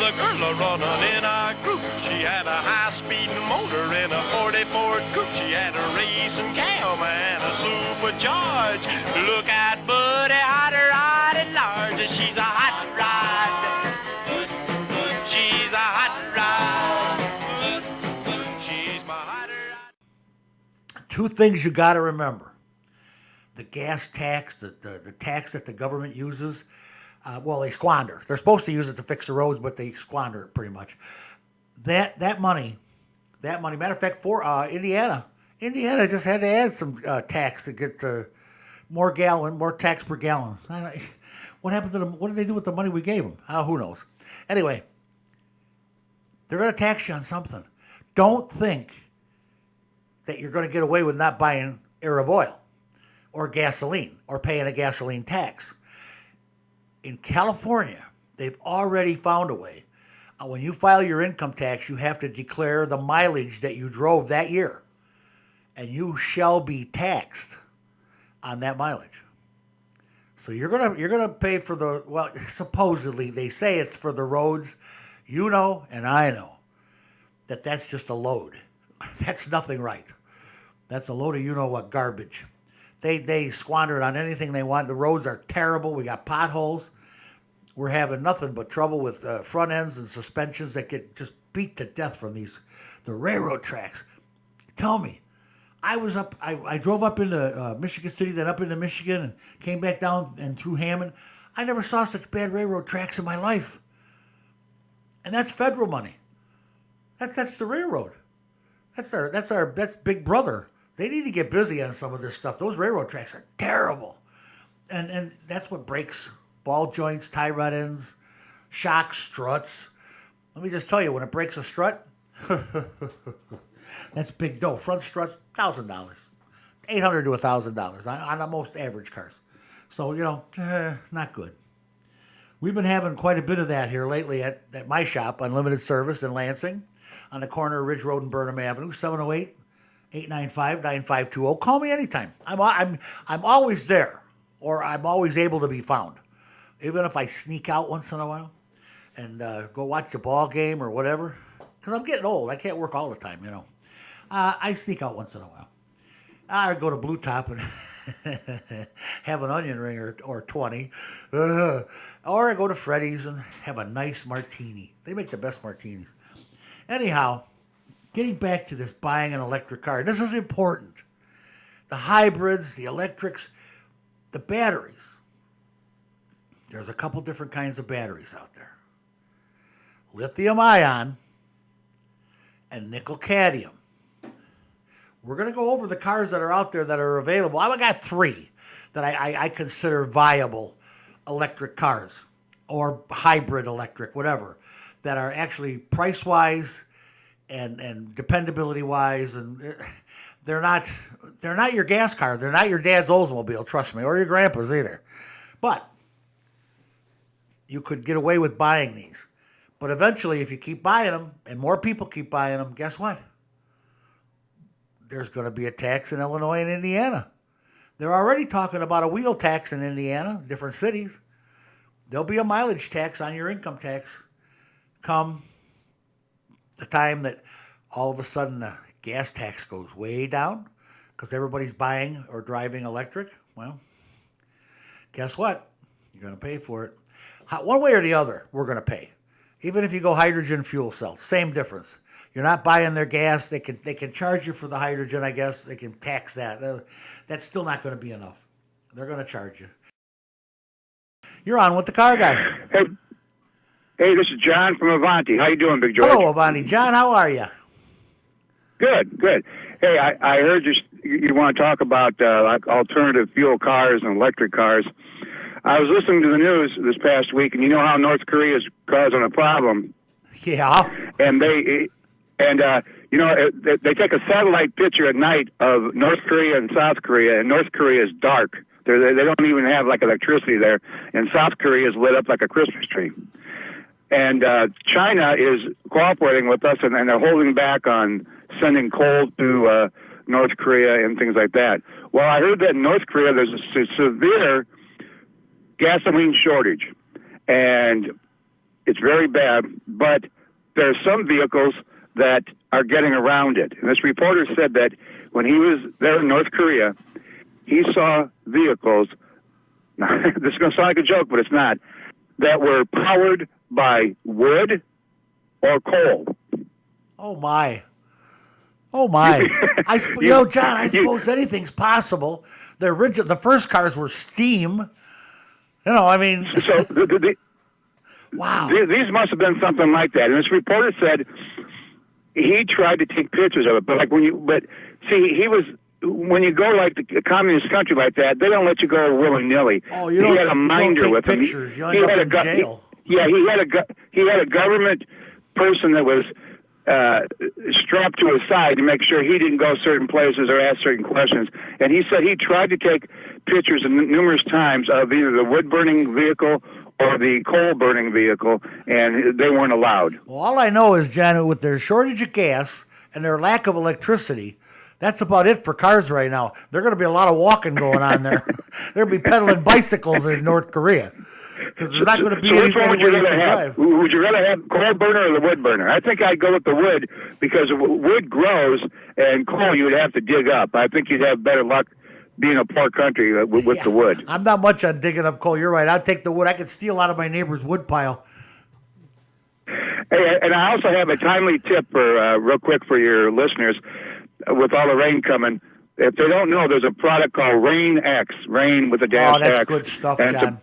a girl a-running in a group. She had a high-speed motor in a 40 Ford coupe. She had a racing cam and a supercharged. Look at Buddy, hot rod at large. She's a hot rod. She's a hot rod. She's my hot rod. Two things you got to remember. The gas tax, the tax that the government uses, well, they squander. They're supposed to use it to fix the roads, but they squander it pretty much. That money, matter of fact, for Indiana just had to add some tax to get more tax per gallon. What happened to them? What did they do with the money we gave them? Who knows? Anyway, they're going to tax you on something. Don't think that you're going to get away with not buying Arab oil or gasoline or paying a gasoline tax. In California, they've already found a way. When you file your income tax, you have to declare the mileage that you drove that year, and you shall be taxed on that mileage. So you're gonna pay for supposedly they say it's for the roads. You know, and I know that that's just a load. That's nothing right. That's a load of you-know-what garbage. They squander it on anything they want. The roads are terrible. We got potholes. We're having nothing but trouble with front ends and suspensions that get just beat to death from the railroad tracks. Tell me, I drove up into Michigan City, then up into Michigan, and came back down and through Hammond. I never saw such bad railroad tracks in my life. And that's federal money. That's the railroad. That's Big Brother. They need to get busy on some of this stuff. Those railroad tracks are terrible. And that's what breaks ball joints, tie rod ends, shocks, struts. Let me just tell you, when it breaks a strut, that's big dough. Front struts, $1,000. $800 to $1,000 on the most average cars. So, not good. We've been having quite a bit of that here lately at my shop, Unlimited Service in Lansing, on the corner of Ridge Road and Burnham Avenue, 708-895-9520. Call me anytime. I'm always there, or I'm always able to be found, even if I sneak out once in a while and go watch a ball game or whatever, because I'm getting old. I can't work all the time, I sneak out once in a while. I go to Blue Top and have an onion ring or 20. Or I go to Freddy's and have a nice martini. They make the best martinis. Anyhow, getting back to this buying an electric car. This is important. The hybrids, the electrics, the batteries. There's a couple different kinds of batteries out there. Lithium ion and nickel cadmium. We're going to go over the cars that are out there that are available. I've got three that I consider viable electric cars or hybrid electric, whatever, that are actually price-wise and dependability-wise, and they're not your gas car. They're not your dad's Oldsmobile, trust me, or your grandpa's either. But you could get away with buying these. But eventually, if you keep buying them, and more people keep buying them, guess what? There's going to be a tax in Illinois and Indiana. They're already talking about a wheel tax in Indiana, different cities. There'll be a mileage tax on your income tax come the time that all of a sudden the gas tax goes way down because everybody's buying or driving electric. Well, guess what? You're going to pay for it. One way or the other, we're going to pay. Even if you go hydrogen fuel cell, same difference. You're not buying their gas. They can charge you for the hydrogen, I guess. They can tax that. That's still not going to be enough. They're going to charge you. You're on with the car guy. Hey, this is John from Avanti. How you doing, Big George? Hello, Avanti. John, how are you? Good. Hey, I heard you want to talk about alternative fuel cars and electric cars. I was listening to the news this past week, and you know how North Korea is causing a problem. Yeah. And they take a satellite picture at night of North Korea and South Korea, and North Korea is dark. They don't even have electricity there, and South Korea is lit up like a Christmas tree. And China is cooperating with us, and they're holding back on sending coal to North Korea and things like that. Well, I heard that in North Korea there's a severe gasoline shortage, and It's very bad, but there are some vehicles that are getting around it. And this reporter said that when he was there in North Korea, he saw vehicles, this is going to sound like a joke, but it's not, that were powered by wood or coal. Oh, my. Oh, my. John, I suppose anything's possible. The first cars were steam. I mean... So wow. These must have been something like that. And this reporter said he tried to take pictures of it, but when you go like the communist country like that, they don't let you go willy-nilly. Oh, he had a minder with him. Pictures. You end up in jail. He had a government person that was strapped to his side to make sure he didn't go certain places or ask certain questions. And he said he tried to take pictures numerous times of either the wood-burning vehicle or the coal-burning vehicle, and they weren't allowed. Well, all I know is, John, with their shortage of gas and their lack of electricity, that's about it for cars right now. There's going to be a lot of walking going on there. They'll be pedaling bicycles in North Korea because there's not going to be anything you can drive. Would you rather have coal burner or the wood burner? I think I'd go with the wood because wood grows, and coal you would have to dig up. I think you'd have better luck being a poor country with the wood. I'm not much on digging up coal. You're right. I'd take the wood. I could steal out of my neighbor's wood pile. Hey, and I also have a timely tip for real quick for your listeners. With all the rain coming, if they don't know, there's a product called Rain X, Rain with a dash X. Oh, that's good stuff, John.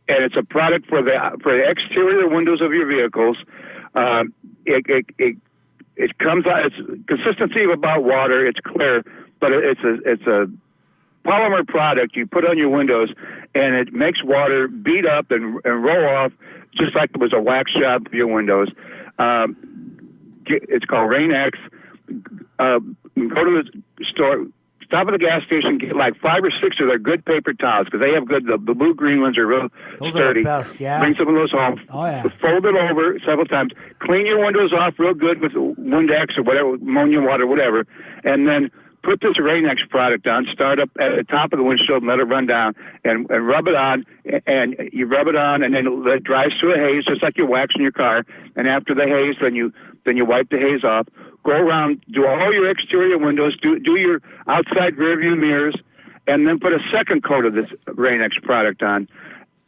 And it's a product for the exterior windows of your vehicles. It comes out. It's consistency of about water. It's clear, but it's a polymer product you put on your windows, and it makes water beat up and roll off just like it was a wax job for your windows. It's called Rain X. Go to the store, stop at the gas station, get like 5 or 6 of their good paper towels because they have good. The blue-green ones are real those sturdy. Are the best, yeah. Bring some of those home. Oh yeah. Fold it over several times. Clean your windows off real good with Windex or whatever, ammonia water, whatever, and then put this Rain-X product on. Start up at the top of the windshield and let it run down, and rub it on. And you rub it on, and then it dries to a haze, just like you're waxing your car. And after the haze, then you wipe the haze off. Go around, do all your exterior windows, do your outside rear view mirrors, and then put a second coat of this Rain-X product on.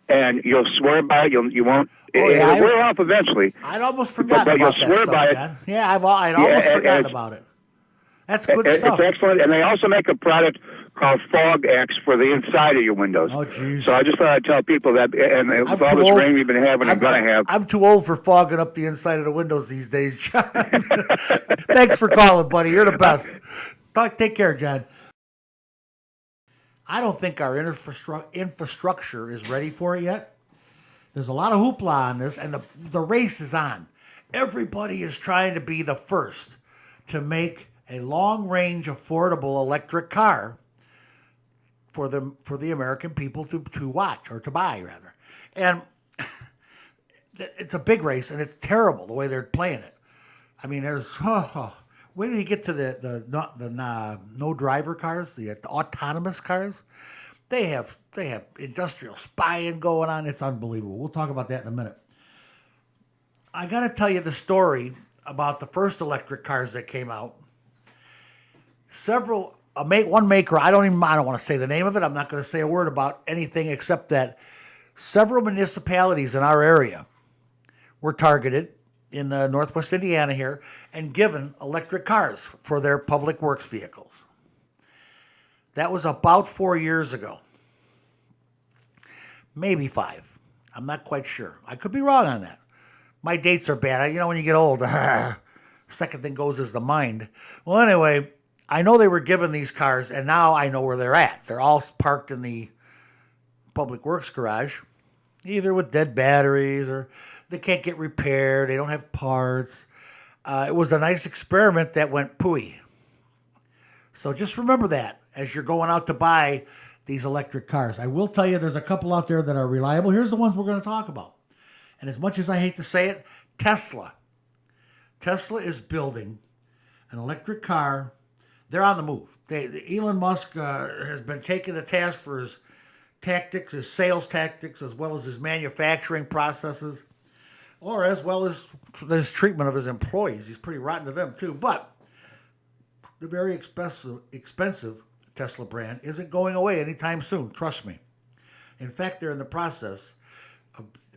And you'll swear by it. You won't. Oh, yeah, it'll wear off eventually. I'd almost forgotten about that stuff, John. Yeah, I'd almost forgotten about it. That's good stuff. It's excellent. And they also make a product called Fog X for the inside of your windows. Oh, jeez. So I just thought I'd tell people that, and with all this rain we've been having and going to have. I'm too old for fogging up the inside of the windows these days, John. Thanks for calling, buddy. You're the best. Take care, John. I don't think our infrastructure is ready for it yet. There's a lot of hoopla on this, and the race is on. Everybody is trying to be the first to make a long-range, affordable electric car for the American people to watch, or to buy, rather. And it's a big race, and it's terrible the way they're playing it. I mean, there's... when did you get to the no driver cars, the autonomous cars? They have industrial spying going on. It's unbelievable. We'll talk about that in a minute. I got to tell you the story about the first electric cars that came out. One maker, I don't want to say the name of it. I'm not going to say a word about anything except that several municipalities in our area were targeted in Northwest Indiana here and given electric cars for their public works vehicles. That was about 4 years ago. Maybe 5. I'm not quite sure. I could be wrong on that. My dates are bad. When you get old, second thing goes is the mind. Well, anyway, I know they were given these cars, and now I know where they're at. They're all parked in the public works garage, either with dead batteries or they can't get repaired. They don't have parts. It was a nice experiment that went pooey. So just remember that as you're going out to buy these electric cars. I will tell you there's a couple out there that are reliable. Here's the ones we're going to talk about. And as much as I hate to say it, Tesla. Tesla is building an electric car. They're on the move. Elon Musk has been taken to task for his tactics, his sales tactics, as well as his manufacturing processes. or as well as his treatment of his employees. He's pretty rotten to them too. But the very expensive Tesla brand isn't going away anytime soon. Trust me. In fact, they're in the process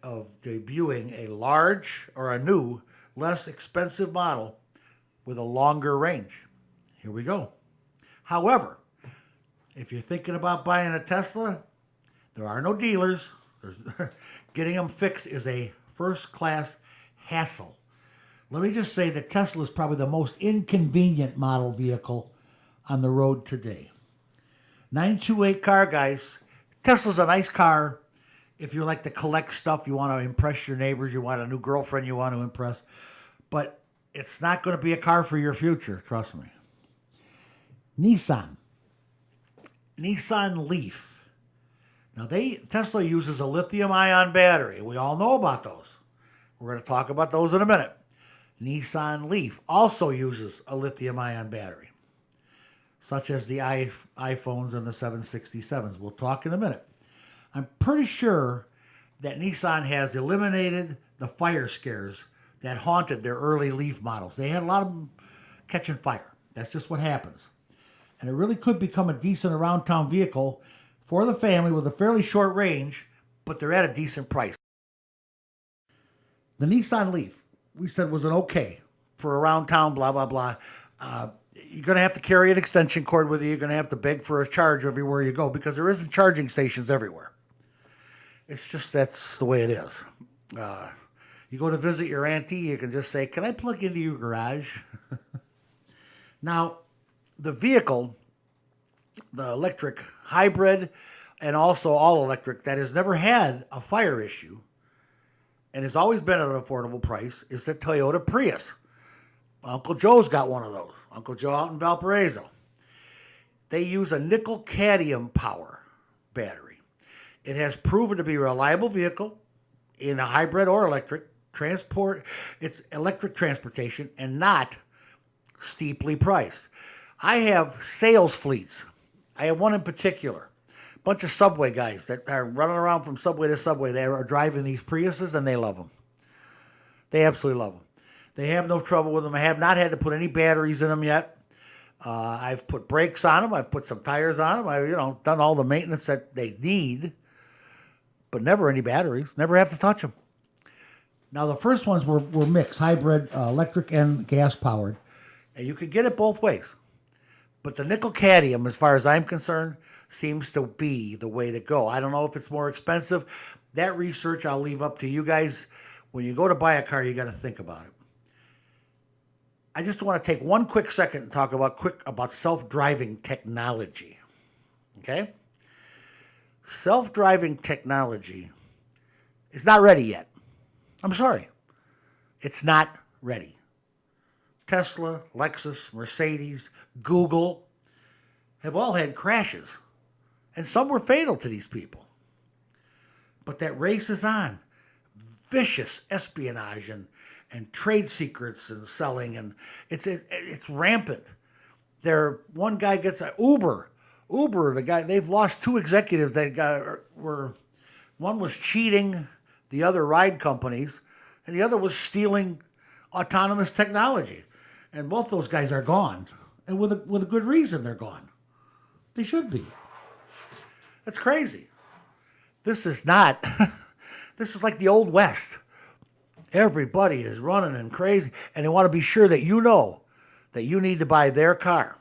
of debuting a large or a new, less expensive model with a longer range. Here we go. However, if you're thinking about buying a Tesla, there are no dealers. Getting them fixed is a first-class hassle. Let me just say that Tesla is probably the most inconvenient model vehicle on the road today. 928 car guys. Tesla's a nice car if you like to collect stuff, you want to impress your neighbors, you want a new girlfriend you want to impress. But it's not going to be a car for your future, trust me. Nissan Leaf. Now, Tesla uses a lithium-ion battery. We all know about those. We're going to talk about those in a minute. Nissan Leaf also uses a lithium-ion battery, such as the iPhones and the 767s. We'll talk in a minute. I'm pretty sure that Nissan has eliminated the fire scares that haunted their early Leaf models. They had a lot of them catching fire. That's just what happens. And it really could become a decent around-town vehicle for the family with a fairly short range, but they're at a decent price. The Nissan Leaf, we said, was an okay for around town, blah, blah, blah. You're going to have to carry an extension cord with you. You're going to have to beg for a charge everywhere you go because there isn't charging stations everywhere. It's just that's the way it is. You go to visit your auntie, you can just say, can I plug into your garage? Now, the vehicle, the electric hybrid and also all electric that has never had a fire issue and has always been at an affordable price is the Toyota Prius. Uncle Joe's got one of those. Uncle Joe out in Valparaiso. They use a nickel cadmium power battery. It has proven to be a reliable vehicle in a hybrid or electric transport. It's electric transportation and not steeply priced. I have sales fleets. I have one in particular. A bunch of Subway guys that are running around from Subway to Subway. They are driving these Priuses and they love them. They absolutely love them. They have no trouble with them. I have not had to put any batteries in them yet. I've put brakes on them. I've put some tires on them. I've done all the maintenance that they need, but never any batteries. Never have to touch them. Now, the first ones were mixed, hybrid, electric and gas powered. And you could get it both ways. But the nickel cadmium, as far as I'm concerned, seems to be the way to go. I don't know if it's more expensive. That research I'll leave up to you guys. When you go to buy a car, you got to think about it. I just want to take one quick second and talk about self-driving technology. Okay? Self-driving technology is not ready yet. I'm sorry. It's not ready. Tesla, Lexus, Mercedes, Google have all had crashes. And some were fatal to these people. But that race is on. Vicious espionage and trade secrets and selling, and it's rampant. One guy gets a Uber, the guy, they've lost two executives one was cheating the other ride companies, and the other was stealing autonomous technology. And both those guys are gone. And with a good reason they're gone. They should be. That's crazy. This is not, this is like the Old West. Everybody is running and crazy, and they want to be sure that you know that you need to buy their car.